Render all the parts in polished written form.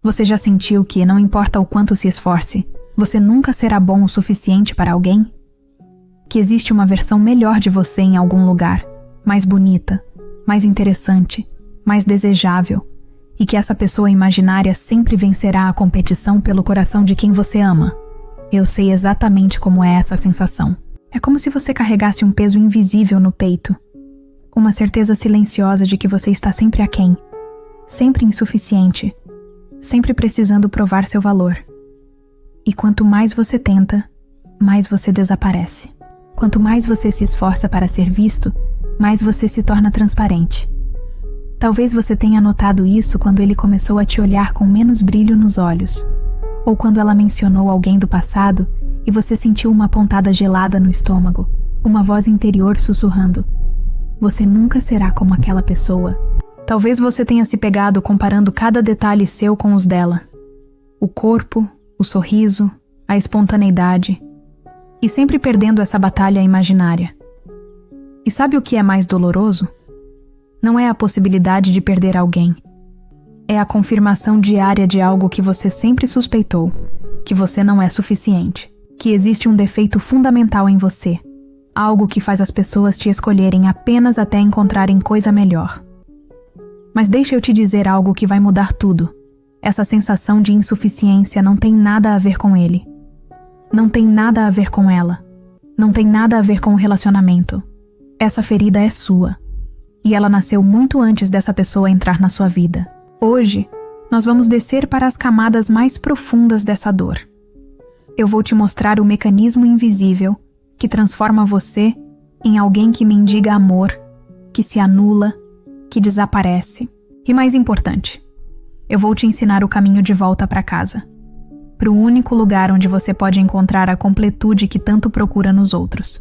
Você já sentiu que, não importa o quanto se esforce, você nunca será bom o suficiente para alguém? Que existe uma versão melhor de você em algum lugar, mais bonita, mais interessante, mais desejável, e que essa pessoa imaginária sempre vencerá a competição pelo coração de quem você ama. Eu sei exatamente como é essa sensação. É como se você carregasse um peso invisível no peito. Uma certeza silenciosa de que você está sempre aquém, sempre insuficiente, sempre precisando provar seu valor. E quanto mais você tenta, mais você desaparece. Quanto mais você se esforça para ser visto, mais você se torna transparente. Talvez você tenha notado isso quando ele começou a te olhar com menos brilho nos olhos, ou quando ela mencionou alguém do passado e você sentiu uma pontada gelada no estômago, uma voz interior sussurrando: você nunca será como aquela pessoa. Talvez você tenha se pegado comparando cada detalhe seu com os dela. O corpo, o sorriso, a espontaneidade, e sempre perdendo essa batalha imaginária. E sabe o que é mais doloroso? Não é a possibilidade de perder alguém. É a confirmação diária de algo que você sempre suspeitou, que você não é suficiente, que existe um defeito fundamental em você, algo que faz as pessoas te escolherem apenas até encontrarem coisa melhor. Mas deixa eu te dizer algo que vai mudar tudo. Essa sensação de insuficiência não tem nada a ver com ele. Não tem nada a ver com ela. Não tem nada a ver com o relacionamento. Essa ferida é sua. E ela nasceu muito antes dessa pessoa entrar na sua vida. Hoje, nós vamos descer para as camadas mais profundas dessa dor. Eu vou te mostrar o mecanismo invisível que transforma você em alguém que mendiga amor, que se anula, que desaparece. E mais importante, eu vou te ensinar o caminho de volta para casa, para o único lugar onde você pode encontrar a completude que tanto procura nos outros.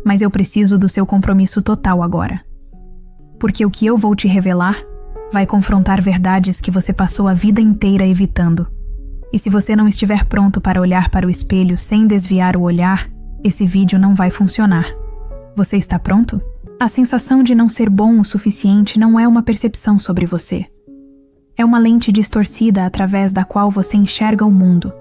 Mas eu preciso do seu compromisso total agora. Porque o que eu vou te revelar vai confrontar verdades que você passou a vida inteira evitando. E se você não estiver pronto para olhar para o espelho sem desviar o olhar, esse vídeo não vai funcionar. Você está pronto? A sensação de não ser bom o suficiente não é uma percepção sobre você. É uma lente distorcida através da qual você enxerga o mundo.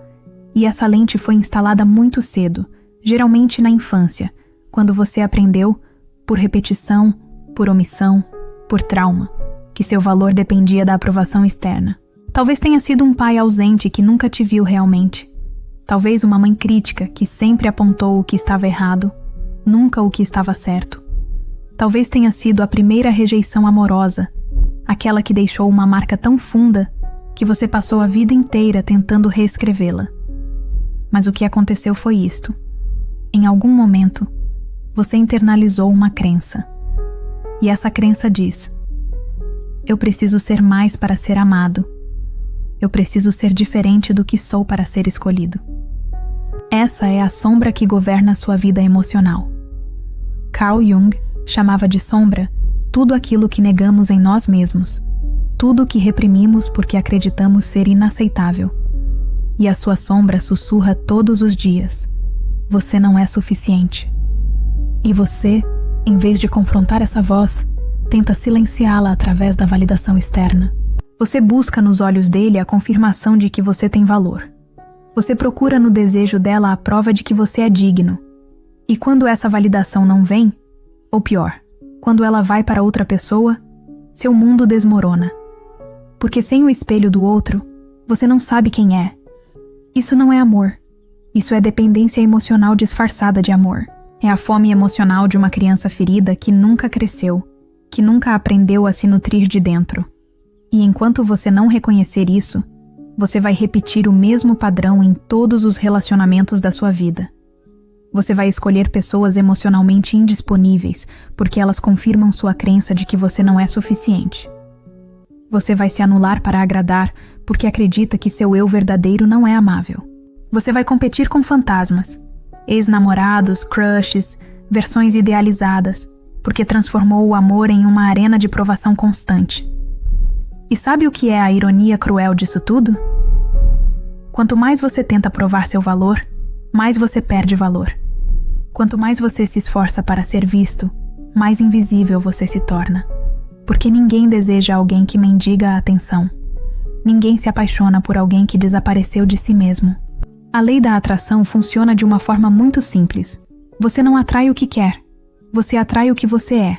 E essa lente foi instalada muito cedo, geralmente na infância, quando você aprendeu, por repetição, por omissão, por trauma, que seu valor dependia da aprovação externa. Talvez tenha sido um pai ausente que nunca te viu realmente. Talvez uma mãe crítica que sempre apontou o que estava errado, nunca o que estava certo. Talvez tenha sido a primeira rejeição amorosa, aquela que deixou uma marca tão funda que você passou a vida inteira tentando reescrevê-la. Mas o que aconteceu foi isto. Em algum momento, você internalizou uma crença. E essa crença diz: eu preciso ser mais para ser amado. Eu preciso ser diferente do que sou para ser escolhido. Essa é a sombra que governa sua vida emocional. Carl Jung chamava de sombra tudo aquilo que negamos em nós mesmos, tudo o que reprimimos porque acreditamos ser inaceitável. E a sua sombra sussurra todos os dias: você não é suficiente. E você, em vez de confrontar essa voz, tenta silenciá-la através da validação externa. Você busca nos olhos dele a confirmação de que você tem valor. Você procura no desejo dela a prova de que você é digno. E quando essa validação não vem, ou pior, quando ela vai para outra pessoa, seu mundo desmorona. Porque sem o espelho do outro, você não sabe quem é. Isso não é amor. Isso é dependência emocional disfarçada de amor. É a fome emocional de uma criança ferida que nunca cresceu, que nunca aprendeu a se nutrir de dentro. E enquanto você não reconhecer isso, você vai repetir o mesmo padrão em todos os relacionamentos da sua vida. Você vai escolher pessoas emocionalmente indisponíveis porque elas confirmam sua crença de que você não é suficiente. Você vai se anular para agradar porque acredita que seu eu verdadeiro não é amável. Você vai competir com fantasmas, ex-namorados, crushes, versões idealizadas, porque transformou o amor em uma arena de provação constante. E sabe o que é a ironia cruel disso tudo? Quanto mais você tenta provar seu valor, mais você perde valor. Quanto mais você se esforça para ser visto, mais invisível você se torna. Porque ninguém deseja alguém que mendiga a atenção. ninguém se apaixona por alguém que desapareceu de si mesmo. A lei da atração funciona de uma forma muito simples. Você não atrai o que quer, você atrai o que você é.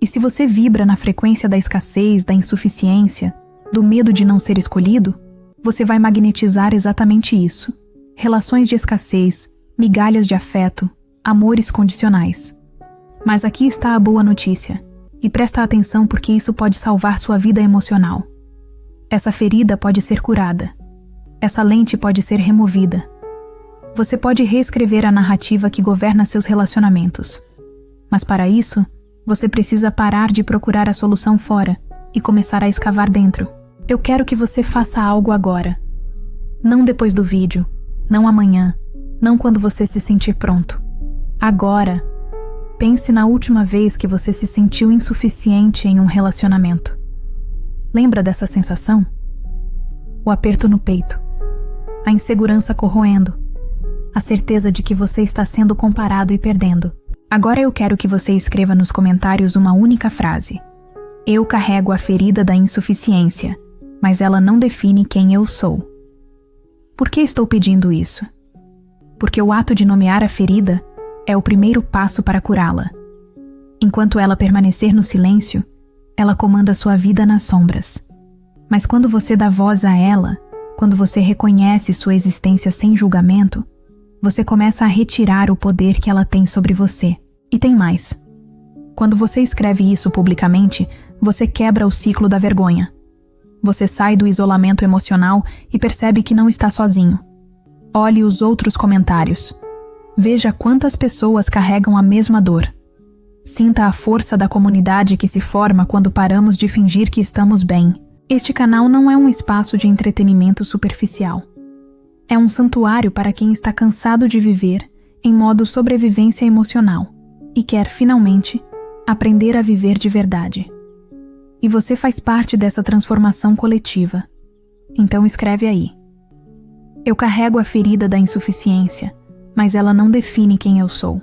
E se você vibra na frequência da escassez, da insuficiência, do medo de não ser escolhido, você vai magnetizar exatamente isso. Relações de escassez, migalhas de afeto, amores condicionais. Mas aqui está a boa notícia. E presta atenção porque isso pode salvar sua vida emocional. Essa ferida pode ser curada. Essa lente pode ser removida. Você pode reescrever a narrativa que governa seus relacionamentos. Mas para isso, você precisa parar de procurar a solução fora e começar a escavar dentro. Eu quero que você faça algo agora. Não depois do vídeo, não amanhã, não quando você se sentir pronto. Agora. Pense na última vez que você se sentiu insuficiente em um relacionamento. Lembra dessa sensação? O aperto no peito, a insegurança corroendo, a certeza de que você está sendo comparado e perdendo. Agora eu quero que você escreva nos comentários uma única frase. Eu carrego a ferida da insuficiência, mas ela não define quem eu sou. Por que estou pedindo isso? Porque o ato de nomear a ferida é o primeiro passo para curá-la. Enquanto ela permanecer no silêncio, ela comanda sua vida nas sombras. Mas quando você dá voz a ela, quando você reconhece sua existência sem julgamento, você começa a retirar o poder que ela tem sobre você. E tem mais. Quando você escreve isso publicamente, você quebra o ciclo da vergonha. Você sai do isolamento emocional e percebe que não está sozinho. Olhe os outros comentários. Veja quantas pessoas carregam a mesma dor. Sinta a força da comunidade que se forma quando paramos de fingir que estamos bem. Este canal não é um espaço de entretenimento superficial. É um santuário para quem está cansado de viver em modo sobrevivência emocional e quer, finalmente, aprender a viver de verdade. E você faz parte dessa transformação coletiva. Então escreve aí. Eu carrego a ferida da insuficiência, mas ela não define quem eu sou.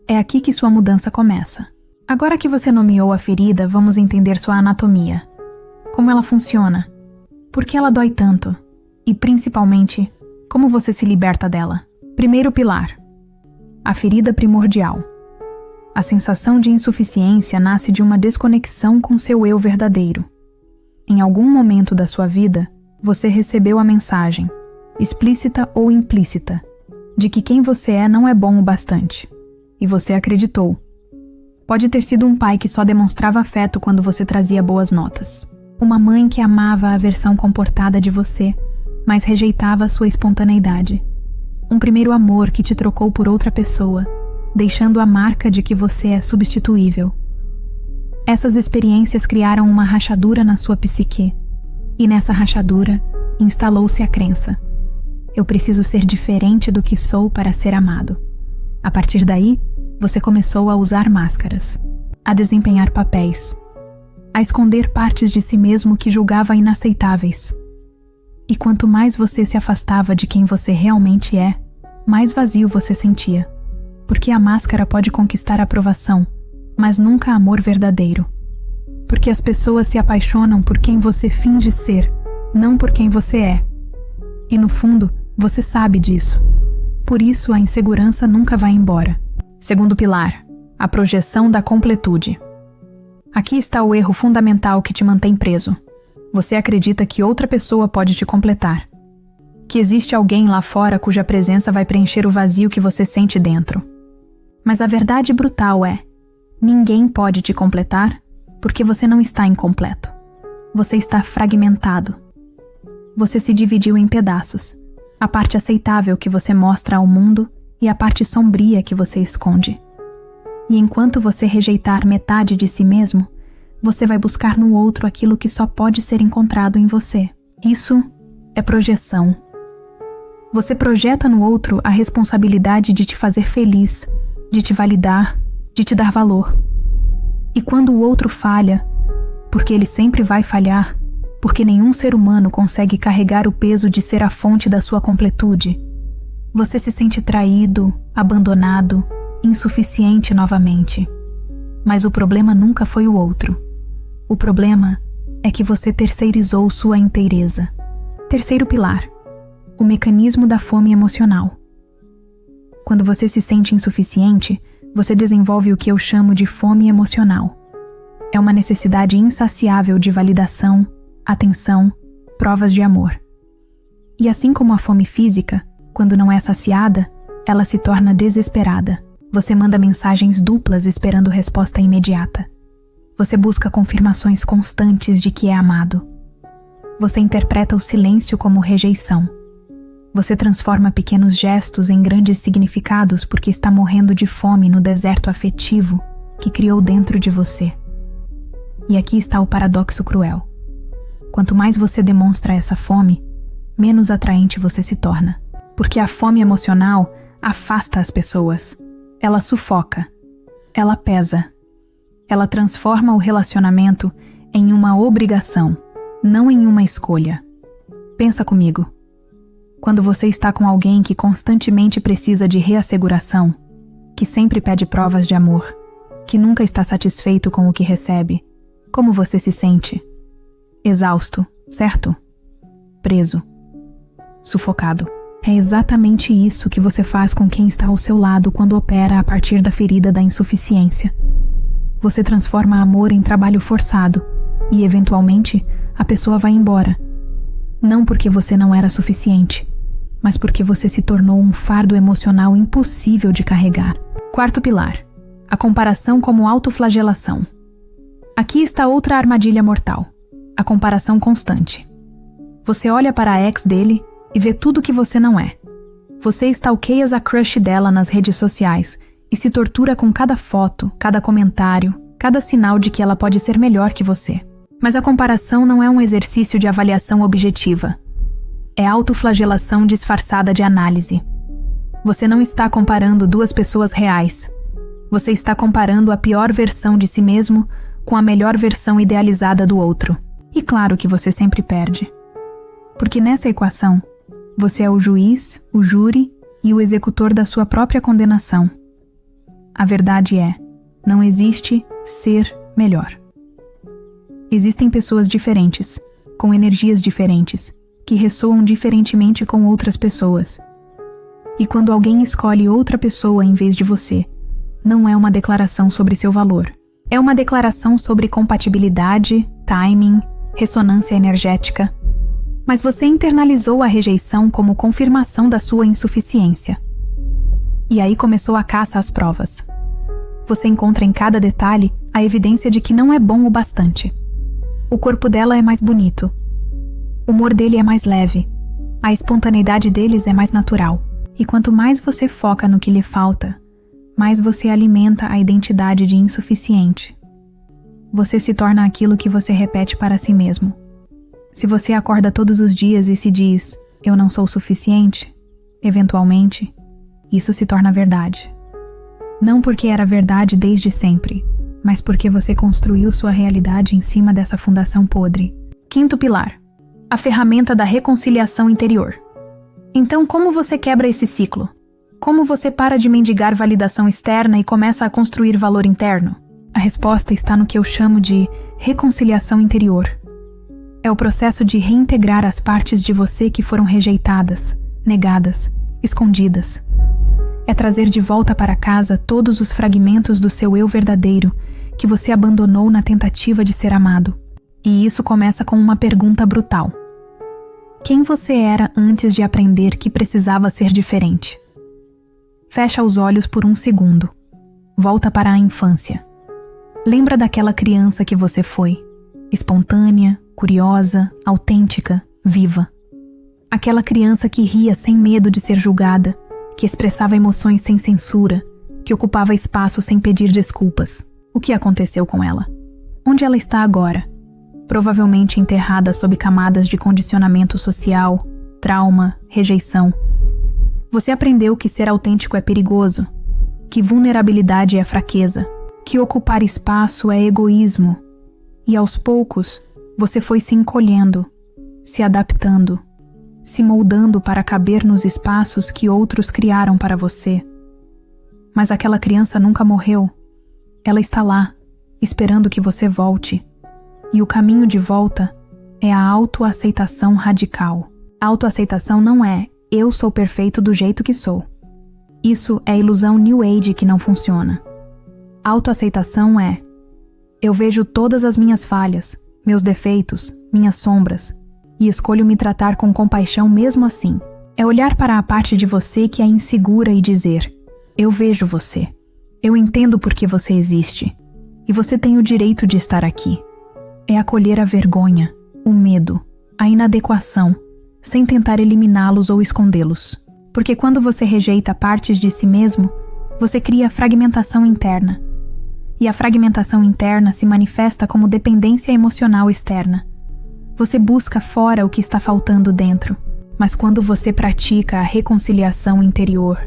É aqui que sua mudança começa. Agora que você nomeou a ferida, vamos entender sua anatomia. Como ela funciona? Por que ela dói tanto? E, principalmente, como você se liberta dela? Primeiro pilar. A ferida primordial. A sensação de insuficiência nasce de uma desconexão com seu eu verdadeiro. Em algum momento da sua vida, você recebeu a mensagem, explícita ou implícita, de que quem você é não é bom o bastante. E você acreditou. Pode ter sido um pai que só demonstrava afeto quando você trazia boas notas. Uma mãe que amava a versão comportada de você, mas rejeitava a sua espontaneidade. Um primeiro amor que te trocou por outra pessoa, deixando a marca de que você é substituível. Essas experiências criaram uma rachadura na sua psique. E nessa rachadura, instalou-se a crença. Eu preciso ser diferente do que sou para ser amado. A partir daí, você começou a usar máscaras, a desempenhar papéis, a esconder partes de si mesmo que julgava inaceitáveis. E quanto mais você se afastava de quem você realmente é, mais vazio você sentia. Porque a máscara pode conquistar aprovação, mas nunca amor verdadeiro. Porque as pessoas se apaixonam por quem você finge ser, não por quem você é. E no fundo, você sabe disso. Por isso a insegurança nunca vai embora. Segundo pilar, a projeção da completude. Aqui está o erro fundamental que te mantém preso. Você acredita que outra pessoa pode te completar. Que existe alguém lá fora cuja presença vai preencher o vazio que você sente dentro. Mas a verdade brutal é: ninguém pode te completar porque você não está incompleto. Você está fragmentado. Você se dividiu em pedaços. A parte aceitável que você mostra ao mundo e a parte sombria que você esconde. E enquanto você rejeitar metade de si mesmo, você vai buscar no outro aquilo que só pode ser encontrado em você. Isso é projeção. Você projeta no outro a responsabilidade de te fazer feliz, de te validar, de te dar valor. E quando o outro falha, porque ele sempre vai falhar, porque nenhum ser humano consegue carregar o peso de ser a fonte da sua completude, você se sente traído, abandonado, insuficiente novamente. Mas o problema nunca foi o outro. O problema é que você terceirizou sua inteireza. Terceiro pilar: o mecanismo da fome emocional. Quando você se sente insuficiente, você desenvolve o que eu chamo de fome emocional. É uma necessidade insaciável de validação, atenção, provas de amor. E assim como a fome física, quando não é saciada, ela se torna desesperada. Você manda mensagens duplas esperando resposta imediata. Você busca confirmações constantes de que é amado. Você interpreta o silêncio como rejeição. Você transforma pequenos gestos em grandes significados porque está morrendo de fome no deserto afetivo que criou dentro de você. E aqui está o paradoxo cruel. Quanto mais você demonstra essa fome, menos atraente você se torna. Porque a fome emocional afasta as pessoas. Ela sufoca. Ela pesa. Ela transforma o relacionamento em uma obrigação, não em uma escolha. Pensa comigo. Quando você está com alguém que constantemente precisa de reasseguração, que sempre pede provas de amor, que nunca está satisfeito com o que recebe, como você se sente? Exausto, certo? Preso. Sufocado. É exatamente isso que você faz com quem está ao seu lado quando opera a partir da ferida da insuficiência. Você transforma amor em trabalho forçado e, eventualmente, a pessoa vai embora. Não porque você não era suficiente, mas porque você se tornou um fardo emocional impossível de carregar. Quarto pilar: a comparação como autoflagelação. Aqui está outra armadilha mortal: a comparação constante. Você olha para a ex dele e vê tudo que você não é. Você stalkeias a crush dela nas redes sociais e se tortura com cada foto, cada comentário, cada sinal de que ela pode ser melhor que você. Mas a comparação não é um exercício de avaliação objetiva. É autoflagelação disfarçada de análise. Você não está comparando duas pessoas reais. Você está comparando a pior versão de si mesmo com a melhor versão idealizada do outro. E claro que você sempre perde. Porque nessa equação, você é o juiz, o júri e o executor da sua própria condenação. A verdade é, não existe ser melhor. Existem pessoas diferentes, com energias diferentes, que ressoam diferentemente com outras pessoas. E quando alguém escolhe outra pessoa em vez de você, não é uma declaração sobre seu valor. É uma declaração sobre compatibilidade, timing, ressonância energética. Mas você internalizou a rejeição como confirmação da sua insuficiência. E aí começou a caça às provas. Você encontra em cada detalhe a evidência de que não é bom o bastante. O corpo dela é mais bonito. O humor dele é mais leve. A espontaneidade deles é mais natural. E quanto mais você foca no que lhe falta, mais você alimenta a identidade de insuficiente. Você se torna aquilo que você repete para si mesmo. Se você acorda todos os dias e se diz, eu não sou suficiente, eventualmente, isso se torna verdade. Não porque era verdade desde sempre, mas porque você construiu sua realidade em cima dessa fundação podre. Quinto pilar: a ferramenta da reconciliação interior. Então, como você quebra esse ciclo? Como você para de mendigar validação externa e começa a construir valor interno? A resposta está no que eu chamo de reconciliação interior. É o processo de reintegrar as partes de você que foram rejeitadas, negadas, escondidas. É trazer de volta para casa todos os fragmentos do seu eu verdadeiro que você abandonou na tentativa de ser amado. E isso começa com uma pergunta brutal. Quem você era antes de aprender que precisava ser diferente? Fecha os olhos por um segundo. Volta para a infância. Lembra daquela criança que você foi, espontânea, curiosa, autêntica, viva. Aquela criança que ria sem medo de ser julgada, que expressava emoções sem censura, que ocupava espaço sem pedir desculpas. O que aconteceu com ela? Onde ela está agora? Provavelmente enterrada sob camadas de condicionamento social, trauma, rejeição. Você aprendeu que ser autêntico é perigoso, que vulnerabilidade é fraqueza, que ocupar espaço é egoísmo. E aos poucos, você foi se encolhendo, se adaptando, se moldando para caber nos espaços que outros criaram para você. Mas aquela criança nunca morreu. Ela está lá, esperando que você volte. E o caminho de volta é a autoaceitação radical. Autoaceitação não é eu sou perfeito do jeito que sou. Isso é ilusão New Age que não funciona. Autoaceitação é eu vejo todas as minhas falhas, meus defeitos, minhas sombras, e escolho me tratar com compaixão mesmo assim. É olhar para a parte de você que é insegura e dizer: eu vejo você. Eu entendo por que você existe. E você tem o direito de estar aqui. É acolher a vergonha, o medo, a inadequação, sem tentar eliminá-los ou escondê-los. Porque quando você rejeita partes de si mesmo, você cria fragmentação interna. E a fragmentação interna se manifesta como dependência emocional externa. Você busca fora o que está faltando dentro. Mas quando você pratica a reconciliação interior,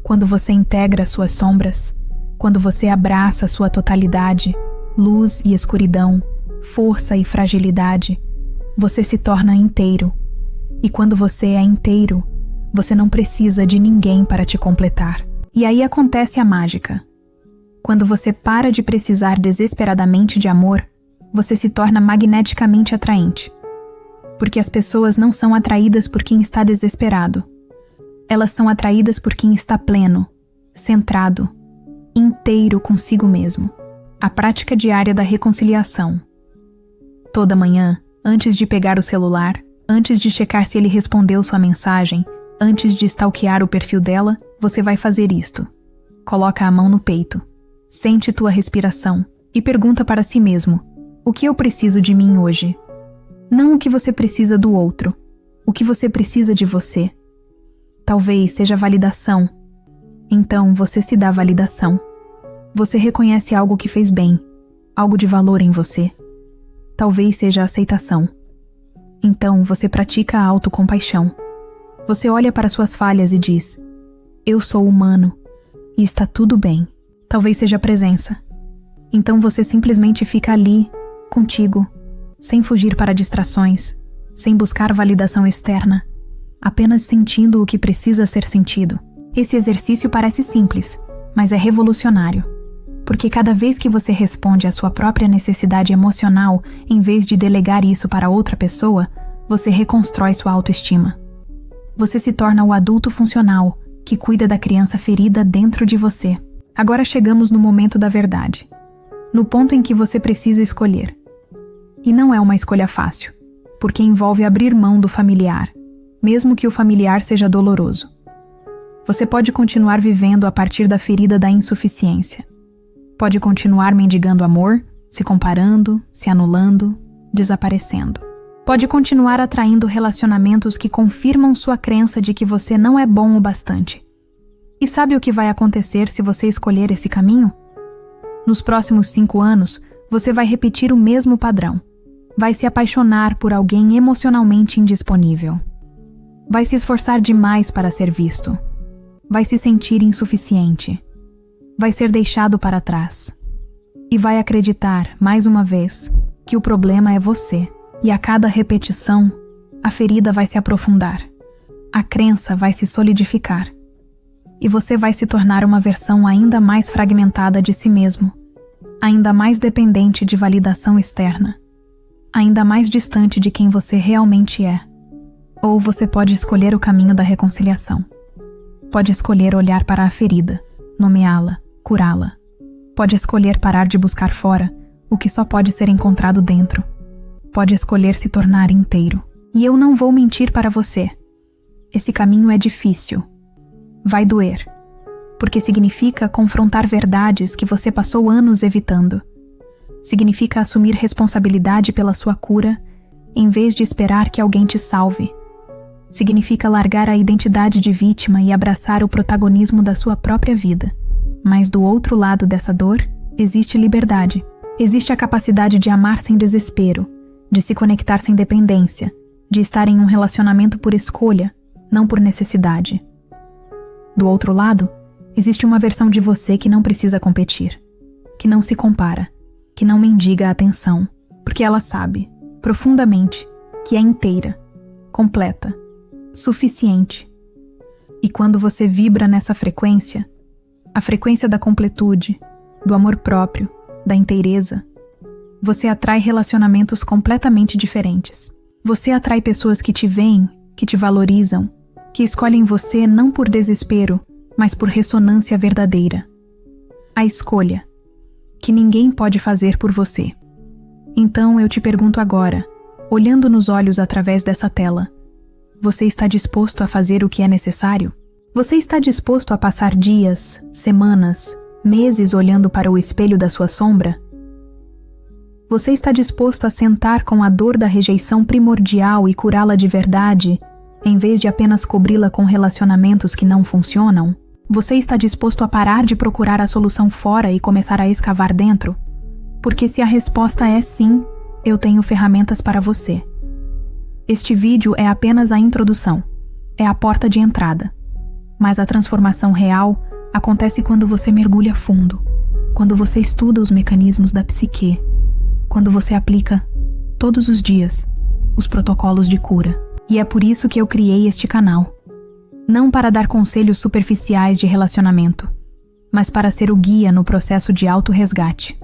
quando você integra suas sombras, quando você abraça sua totalidade, luz e escuridão, força e fragilidade, você se torna inteiro. E quando você é inteiro, você não precisa de ninguém para te completar. E aí acontece a mágica. Quando você para de precisar desesperadamente de amor, você se torna magneticamente atraente. Porque as pessoas não são atraídas por quem está desesperado. Elas são atraídas por quem está pleno, centrado, inteiro consigo mesmo. A prática diária da reconciliação. Toda manhã, antes de pegar o celular, antes de checar se ele respondeu sua mensagem, antes de stalkear o perfil dela, você vai fazer isto. Coloca a mão no peito, sente tua respiração e pergunta para si mesmo: o que eu preciso de mim hoje? Não o que você precisa do outro, o que você precisa de você. Talvez seja validação. Então você se dá validação. Você reconhece algo que fez bem, algo de valor em você. Talvez seja aceitação. Então você pratica a autocompaixão. Você olha para suas falhas e diz: eu sou humano e está tudo bem. Talvez seja presença. Então você simplesmente fica ali, contigo, sem fugir para distrações, sem buscar validação externa, apenas sentindo o que precisa ser sentido. Esse exercício parece simples, mas é revolucionário. Porque cada vez que você responde à sua própria necessidade emocional, em vez de delegar isso para outra pessoa, você reconstrói sua autoestima. Você se torna o adulto funcional, que cuida da criança ferida dentro de você. Agora chegamos no momento da verdade. No ponto em que você precisa escolher. E não é uma escolha fácil, porque envolve abrir mão do familiar, mesmo que o familiar seja doloroso. Você pode continuar vivendo a partir da ferida da insuficiência. Pode continuar mendigando amor, se comparando, se anulando, desaparecendo. Pode continuar atraindo relacionamentos que confirmam sua crença de que você não é bom o bastante. E sabe o que vai acontecer se você escolher esse caminho? Nos próximos 5 anos, você vai repetir o mesmo padrão. Vai se apaixonar por alguém emocionalmente indisponível. Vai se esforçar demais para ser visto. Vai se sentir insuficiente. Vai ser deixado para trás. E vai acreditar, mais uma vez, que o problema é você. E a cada repetição, a ferida vai se aprofundar. A crença vai se solidificar. E você vai se tornar uma versão ainda mais fragmentada de si mesmo, ainda mais dependente de validação externa, ainda mais distante de quem você realmente é. Ou você pode escolher o caminho da reconciliação. Pode escolher olhar para a ferida, nomeá-la, curá-la. Pode escolher parar de buscar fora o que só pode ser encontrado dentro. Pode escolher se tornar inteiro. E eu não vou mentir para você. Esse caminho é difícil. Vai doer. Porque significa confrontar verdades que você passou anos evitando. Significa assumir responsabilidade pela sua cura, em vez de esperar que alguém te salve. Significa largar a identidade de vítima e abraçar o protagonismo da sua própria vida. Mas do outro lado dessa dor, existe liberdade. Existe a capacidade de amar sem desespero, de se conectar sem dependência, de estar em um relacionamento por escolha, não por necessidade. Do outro lado, existe uma versão de você que não precisa competir, que não se compara, que não mendiga a atenção, porque ela sabe, profundamente, que é inteira, completa, suficiente. E quando você vibra nessa frequência, a frequência da completude, do amor próprio, da inteireza, você atrai relacionamentos completamente diferentes. Você atrai pessoas que te veem, que te valorizam, que escolhem você não por desespero, mas por ressonância verdadeira. A escolha, que ninguém pode fazer por você. Então eu te pergunto agora, olhando nos olhos através dessa tela, você está disposto a fazer o que é necessário? Você está disposto a passar dias, semanas, meses olhando para o espelho da sua sombra? Você está disposto a sentar com a dor da rejeição primordial e curá-la de verdade, em vez de apenas cobri-la com relacionamentos que não funcionam? Você está disposto a parar de procurar a solução fora e começar a escavar dentro? Porque se a resposta é sim, eu tenho ferramentas para você. Este vídeo é apenas a introdução, é a porta de entrada. Mas a transformação real acontece quando você mergulha fundo, quando você estuda os mecanismos da psique, quando você aplica, todos os dias, os protocolos de cura. E é por isso que eu criei este canal. Não para dar conselhos superficiais de relacionamento, mas para ser o guia no processo de autorresgate.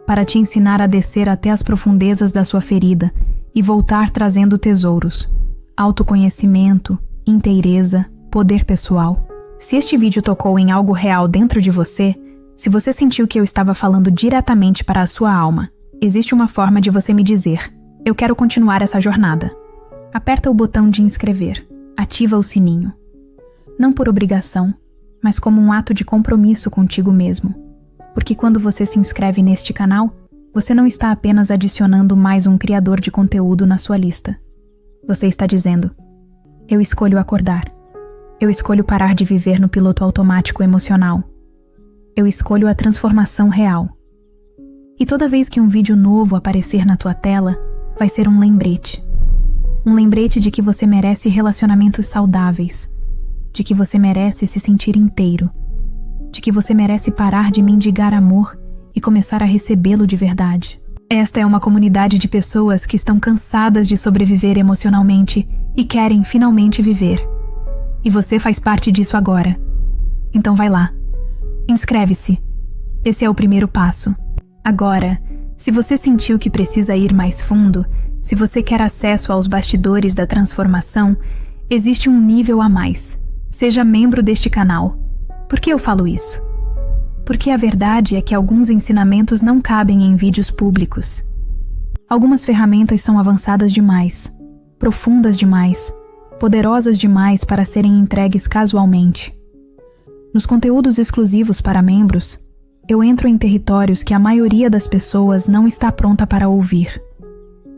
Para te ensinar a descer até as profundezas da sua ferida e voltar trazendo tesouros, autoconhecimento, inteireza, poder pessoal. Se este vídeo tocou em algo real dentro de você, se você sentiu que eu estava falando diretamente para a sua alma, existe uma forma de você me dizer: eu quero continuar essa jornada. Aperta o botão de inscrever, ativa o sininho. Não por obrigação, mas como um ato de compromisso contigo mesmo. Porque quando você se inscreve neste canal, você não está apenas adicionando mais um criador de conteúdo na sua lista. Você está dizendo: eu escolho acordar. Eu escolho parar de viver no piloto automático emocional. Eu escolho a transformação real. E toda vez que um vídeo novo aparecer na tua tela, vai ser um lembrete. Um lembrete de que você merece relacionamentos saudáveis, de que você merece se sentir inteiro, de que você merece parar de mendigar amor e começar a recebê-lo de verdade. Esta é uma comunidade de pessoas que estão cansadas de sobreviver emocionalmente e querem finalmente viver. E você faz parte disso agora. Então vai lá. Inscreve-se. Esse é o primeiro passo. Agora, se você sentiu que precisa ir mais fundo, se você quer acesso aos bastidores da transformação, existe um nível a mais. Seja membro deste canal. Por que eu falo isso? Porque a verdade é que alguns ensinamentos não cabem em vídeos públicos. Algumas ferramentas são avançadas demais, profundas demais, poderosas demais para serem entregues casualmente. Nos conteúdos exclusivos para membros, eu entro em territórios que a maioria das pessoas não está pronta para ouvir.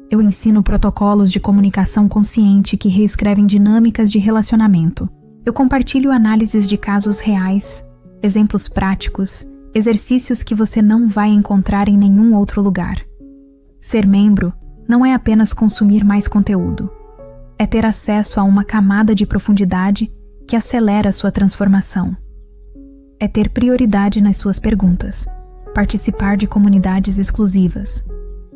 Eu ensino protocolos de comunicação consciente que reescrevem dinâmicas de relacionamento. Eu compartilho análises de casos reais, exemplos práticos, exercícios que você não vai encontrar em nenhum outro lugar. Ser membro não é apenas consumir mais conteúdo. É ter acesso a uma camada de profundidade que acelera sua transformação. É ter prioridade nas suas perguntas, participar de comunidades exclusivas,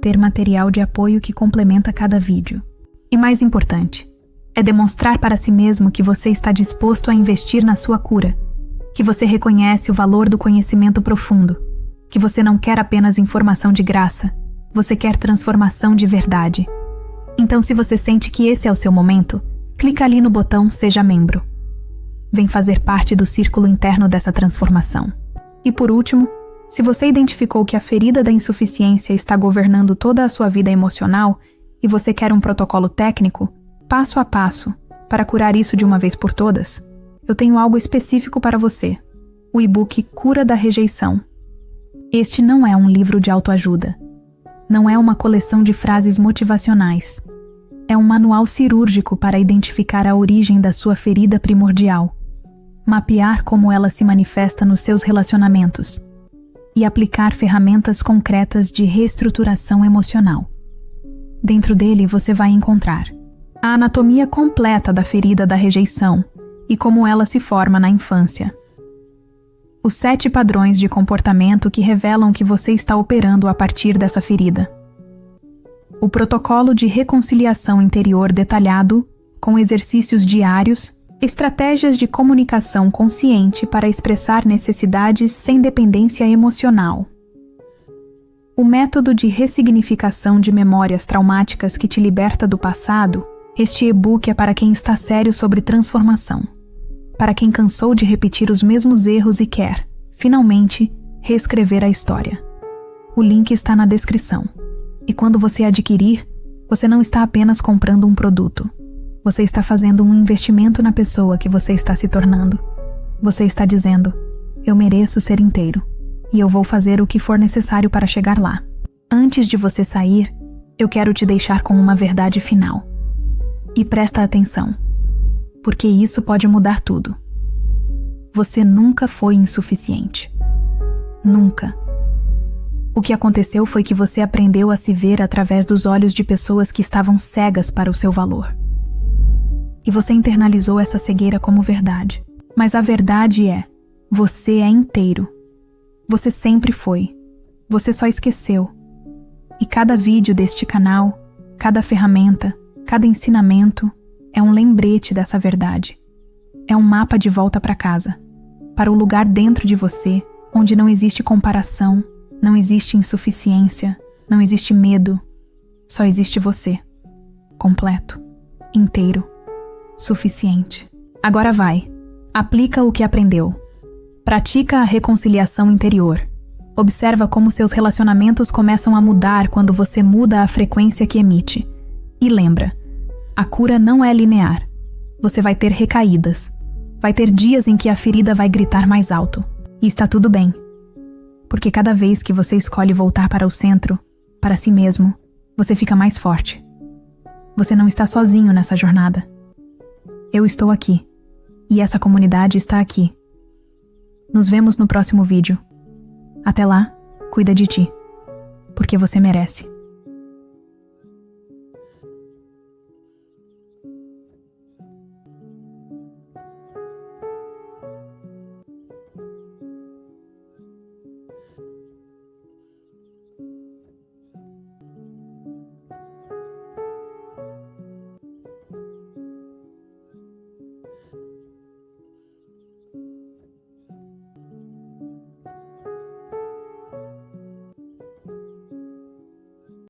ter material de apoio que complementa cada vídeo. E mais importante, é demonstrar para si mesmo que você está disposto a investir na sua cura, que você reconhece o valor do conhecimento profundo, que você não quer apenas informação de graça, você quer transformação de verdade. Então, se você sente que esse é o seu momento, clica ali no botão Seja Membro. Vem fazer parte do círculo interno dessa transformação. E por último, se você identificou que a ferida da insuficiência está governando toda a sua vida emocional e você quer um protocolo técnico, passo a passo, para curar isso de uma vez por todas, eu tenho algo específico para você, o e-book Cura da Rejeição. Este não é um livro de autoajuda. Não é uma coleção de frases motivacionais. É um manual cirúrgico para identificar a origem da sua ferida primordial, mapear como ela se manifesta nos seus relacionamentos e aplicar ferramentas concretas de reestruturação emocional. Dentro dele você vai encontrar a anatomia completa da ferida da rejeição e como ela se forma na infância. Os 7 padrões de comportamento que revelam que você está operando a partir dessa ferida. O protocolo de reconciliação interior detalhado, com exercícios diários, estratégias de comunicação consciente para expressar necessidades sem dependência emocional. O método de ressignificação de memórias traumáticas que te liberta do passado, este e-book é para quem está sério sobre transformação. Para quem cansou de repetir os mesmos erros e quer, finalmente, reescrever a história. O link está na descrição. E quando você adquirir, você não está apenas comprando um produto. Você está fazendo um investimento na pessoa que você está se tornando. Você está dizendo: eu mereço ser inteiro, e eu vou fazer o que for necessário para chegar lá. Antes de você sair, eu quero te deixar com uma verdade final. E presta atenção, porque isso pode mudar tudo. Você nunca foi insuficiente. Nunca. O que aconteceu foi que você aprendeu a se ver através dos olhos de pessoas que estavam cegas para o seu valor. E você internalizou essa cegueira como verdade. Mas a verdade é: você é inteiro. Você sempre foi. Você só esqueceu. E cada vídeo deste canal, cada ferramenta, cada ensinamento é um lembrete dessa verdade. É um mapa de volta para casa, para o lugar dentro de você onde não existe comparação, não existe insuficiência, não existe medo. Só existe você. Completo, inteiro, suficiente. Agora vai. Aplica o que aprendeu. Pratica a reconciliação interior. Observa como seus relacionamentos começam a mudar quando você muda a frequência que emite. E lembra, a cura não é linear. Você vai ter recaídas. Vai ter dias em que a ferida vai gritar mais alto. E está tudo bem. Porque cada vez que você escolhe voltar para o centro, para si mesmo, você fica mais forte. Você não está sozinho nessa jornada. Eu estou aqui. E essa comunidade está aqui. Nos vemos no próximo vídeo. Até lá, cuida de ti. Porque você merece.